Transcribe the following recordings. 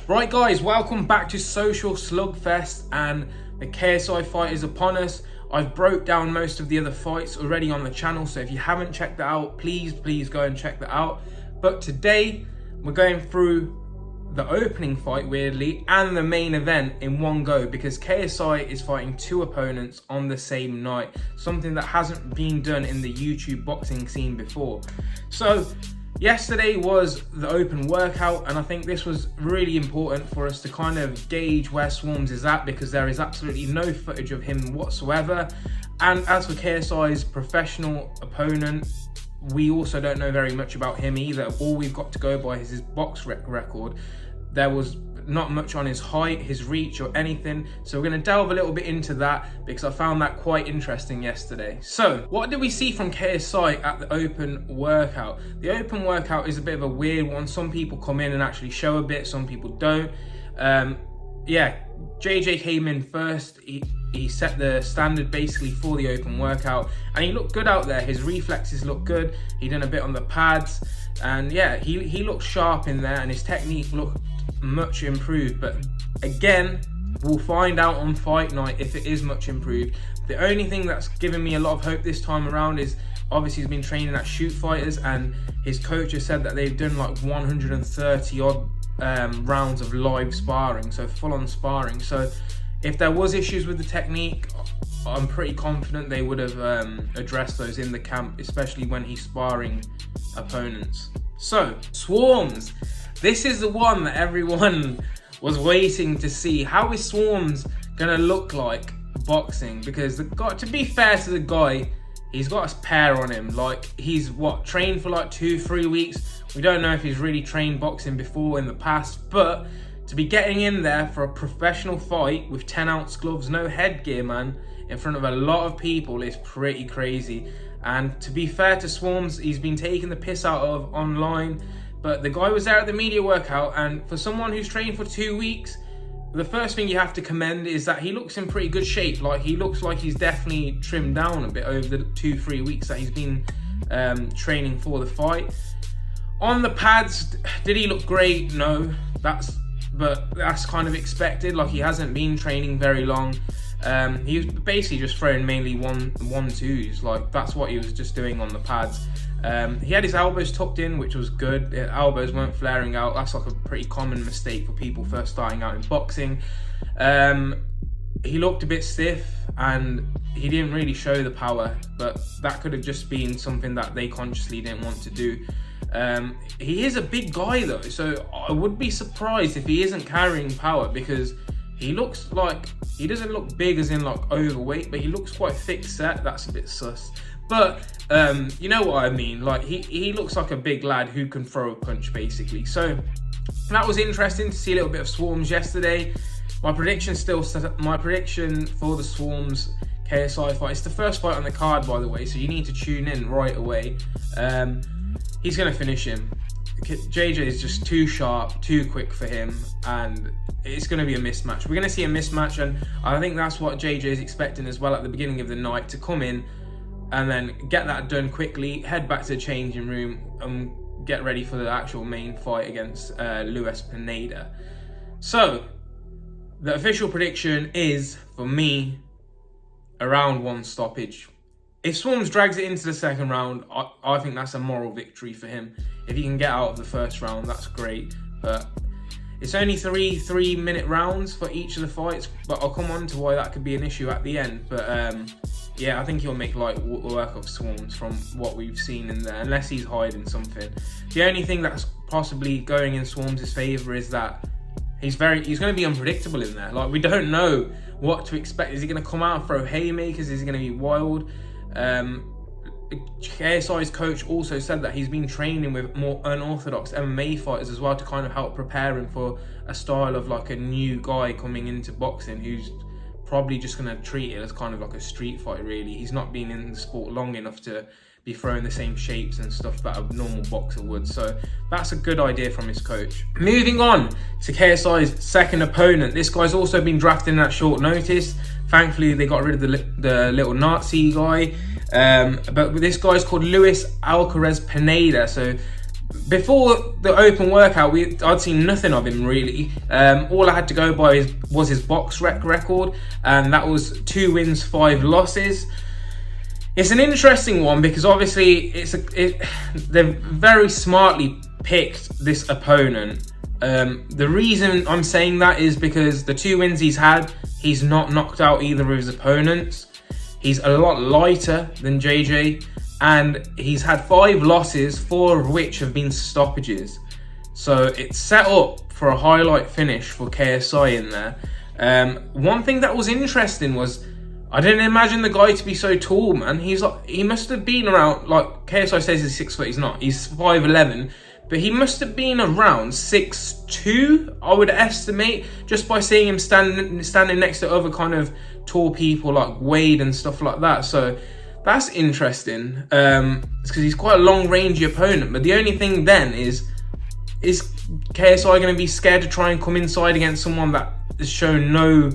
Right guys, welcome back to Social Slugfest, and the KSI fight is upon us. I've broke down most of the other fights already on the channel, so if you haven't checked that out, please go and check that out. But today we're going through the opening fight, weirdly, and the main event in one go, because KSI is fighting two opponents on the same night, something that hasn't been done in the YouTube boxing scene before. So yesterday was the open workout, and I think this was really important for us to kind of gauge where Swarmz is at, because there is absolutely no footage of him whatsoever. And as for KSI's professional opponent, we also don't know very much about him either. All we've got to go by is his box record. There was not much on his height, his reach, or anything. So we're going to delve a little bit into that, because I found that quite interesting yesterday. So what did we see from KSI at the open workout? The open workout is a bit of a weird one. Some people come in and actually show a bit, some people don't. Yeah, JJ came in first. He set the standard basically for the open workout, and he looked good out there. His reflexes looked good. He done a bit on the pads, and yeah, he looked sharp in there, and his technique looked much improved. But again, we'll find out on fight night if it is much improved. The only thing that's given me a lot of hope this time around is obviously he's been training at Shoot Fighters, and his coach has said that they've done like 130 odd rounds of live sparring, so full-on sparring. So if there was issues with the technique, I'm pretty confident they would have addressed those in the camp, especially when he's sparring opponents. So Swarmz, this is the one that everyone was waiting to see. How is Swarmz gonna look like boxing? Because to be fair to the guy, he's got a pair on him. Like, he's trained for like 2-3 weeks. We don't know if he's really trained boxing before in the past, but to be getting in there for a professional fight with 10-ounce gloves, no headgear, man, in front of a lot of people is pretty crazy. And to be fair to Swarmz, he's been taking the piss out of online, but the guy was there at the media workout, and for someone who's trained for 2 weeks, the first thing you have to commend is that he looks in pretty good shape. Like, he looks like he's definitely trimmed down a bit over the 2-3 weeks that he's been training for the fight. On the pads, did he look great? No, but that's kind of expected. Like, he hasn't been training very long. He was basically just throwing mainly one-twos. Like, that's what he was just doing on the pads. He had his elbows tucked in, which was good. His elbows weren't flaring out. That's like a pretty common mistake for people first starting out in boxing. He looked a bit stiff, and he didn't really show the power, but that could have just been something that they consciously didn't want to do. He is a big guy though, so I would be surprised if he isn't carrying power, because he looks like, he doesn't look big as in like overweight, but he looks quite thick set. That's a bit sus. But you know what I mean, like he looks like a big lad who can throw a punch basically. So that was interesting to see a little bit of Swarmz yesterday. My prediction for the Swarmz KSI fight, it's the first fight on the card, by the way, so you need to tune in right away. He's going to finish him. JJ is just too sharp, too quick for him, and it's going to be a mismatch. We're going to see a mismatch, and I think that's what JJ is expecting as well at the beginning of the night, to come in and then get that done quickly, head back to the changing room, and get ready for the actual main fight against Luis Pineda. So the official prediction is, for me, around 1 stoppage. If Swarmz drags it into the second round, I think that's a moral victory for him. If he can get out of the first round, that's great. But it's only 3-minute rounds for each of the fights, but I'll come on to why that could be an issue at the end. But yeah, I think he'll make light work of Swarmz from what we've seen in there, unless he's hiding something. The only thing that's possibly going in Swarmz' favour is that he's going to be unpredictable in there. Like, we don't know what to expect. Is he going to come out and throw haymakers? Is he going to be wild? KSI's coach also said that he's been training with more unorthodox MMA fighters as well, to kind of help prepare him for a style of like a new guy coming into boxing who's probably just going to treat it as kind of like a street fight, really. He's not been in the sport long enough to be throwing the same shapes and stuff that a normal boxer would. So that's a good idea from his coach. Moving on to KSI's second opponent. This guy's also been drafted in at short notice. Thankfully, they got rid of the little Nazi guy. But this guy's called Luis Alcaraz Pineda. So before the open workout, I'd seen nothing of him really. All I had to go by was his box rec record, and that was 2 wins, 5 losses. It's an interesting one because obviously they've very smartly picked this opponent. The reason I'm saying that is because the 2 wins he's had, he's not knocked out either of his opponents. He's a lot lighter than JJ, and he's had 5 losses, 4 of which have been stoppages. So it's set up for a highlight finish for KSI in there. One thing that was interesting was, I didn't imagine the guy to be so tall, man. He must have been around, like KSI says he's 6 foot, he's not. He's 5'11", but he must have been around 6'2", I would estimate, just by seeing him standing next to other kind of tall people like Wade and stuff like that. So that's interesting. It's because he's quite a long-rangey opponent. But the only thing then is KSI going to be scared to try and come inside against someone that has shown no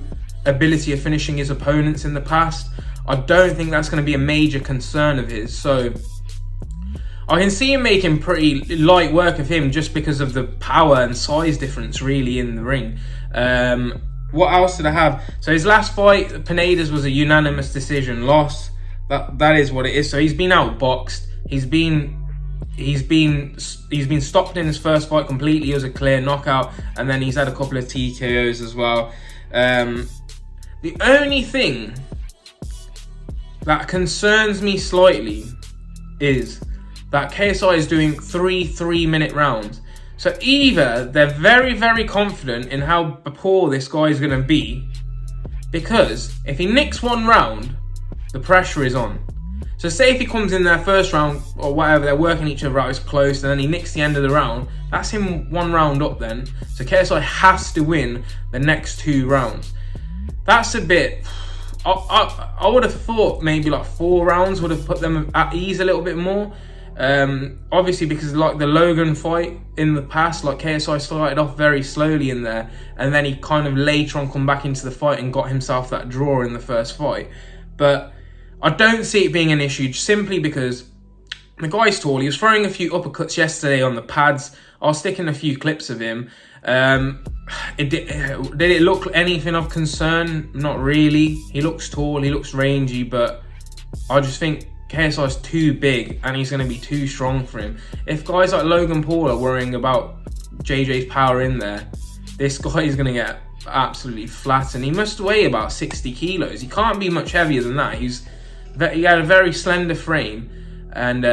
ability of finishing his opponents in the past? I don't think that's going to be a major concern of his. So I can see him making pretty light work of him just because of the power and size difference really in the ring. What else did I have? So his last fight, Pineda's, was a unanimous decision loss. That is what it is. So he's been outboxed. He's been stopped in his first fight completely. It was a clear knockout, and then he's had a couple of TKOs as well. The only thing that concerns me slightly is that KSI is doing 3 3-minute rounds. So either they're very, very confident in how poor this guy is going to be, because if he nicks 1 round, the pressure is on. So say if he comes in their first round or whatever, they're working each other out, it's close, and then he nicks the end of the round, that's him 1 round up then. So KSI has to win the next 2 rounds. That's a bit... I would have thought maybe like 4 rounds would have put them at ease a little bit more. Obviously because like the Logan fight in the past, like KSI started off very slowly in there, and then he kind of later on come back into the fight and got himself that draw in the first fight. But I don't see it being an issue simply because the guy's tall. He was throwing a few uppercuts yesterday on the pads. I'll stick in a few clips of him. Did it look anything of concern? Not really. He looks tall, he looks rangy, but I just think KSI's too big and he's going to be too strong for him. If guys like Logan Paul are worrying about JJ's power in there, this guy is going to get absolutely flattened. He must weigh about 60 kilos. He can't be much heavier than that. He had a very slender frame, and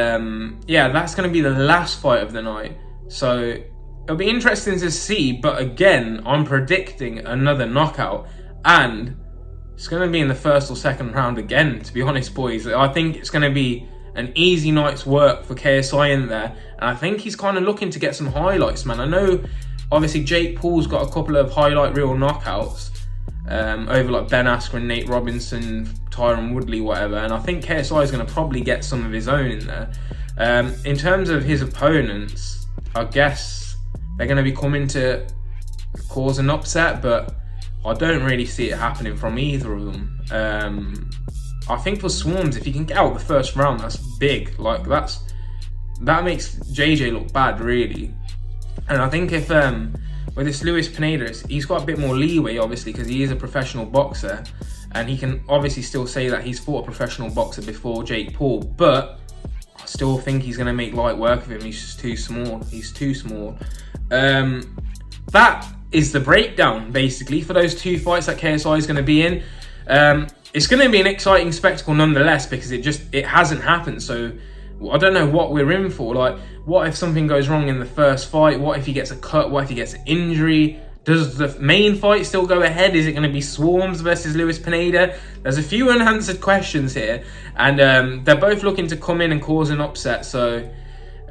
yeah, that's going to be the last fight of the night. So it'll be interesting to see, but again, I'm predicting another knockout, and it's going to be in the first or second round again, to be honest, boys. I think it's going to be an easy night's work for KSI in there, and I think he's kind of looking to get some highlights, man. I know, obviously, Jake Paul's got a couple of highlight reel knockouts over like Ben Askren, Nate Robinson, Tyron Woodley, whatever, and I think KSI is going to probably get some of his own in there. In terms of his opponents, I guess they're going to be coming to cause an upset, but I don't really see it happening from either of them. I think for Swarmz, if he can get out the first round, that's big. Like that makes JJ look bad, really. And I think if with this Luis Pineda, he's got a bit more leeway, obviously, because he is a professional boxer, and he can obviously still say that he's fought a professional boxer before Jake Paul, but I still think he's going to make light work of him. He's just too small. He's too small. That is the breakdown, basically, for those 2 fights that KSI is going to be in. It's going to be an exciting spectacle nonetheless, because it hasn't happened. So I don't know what we're in for. Like, what if something goes wrong in the first fight? What if he gets a cut? What if he gets an injury? Does the main fight still go ahead? Is it going to be Swarmz versus Luis Pineda? There's a few unanswered questions here, and they're both looking to come in and cause an upset. So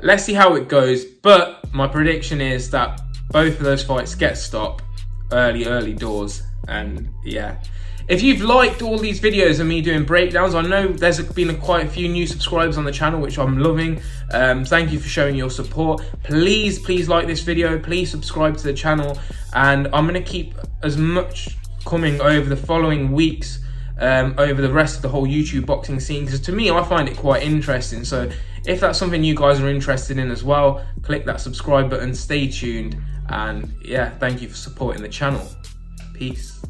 let's see how it goes. But my prediction is that both of those fights get stopped early doors. And yeah, if you've liked all these videos of me doing breakdowns, I know there's been quite a few new subscribers on the channel, which I'm loving. Thank you for showing your support. Please like this video. Please subscribe to the channel. And I'm going to keep as much coming over the following weeks, over the rest of the whole YouTube boxing scene, because to me, I find it quite interesting. So If that's something you guys are interested in as well, click that subscribe button, stay tuned, and yeah, thank you for supporting the channel. Peace.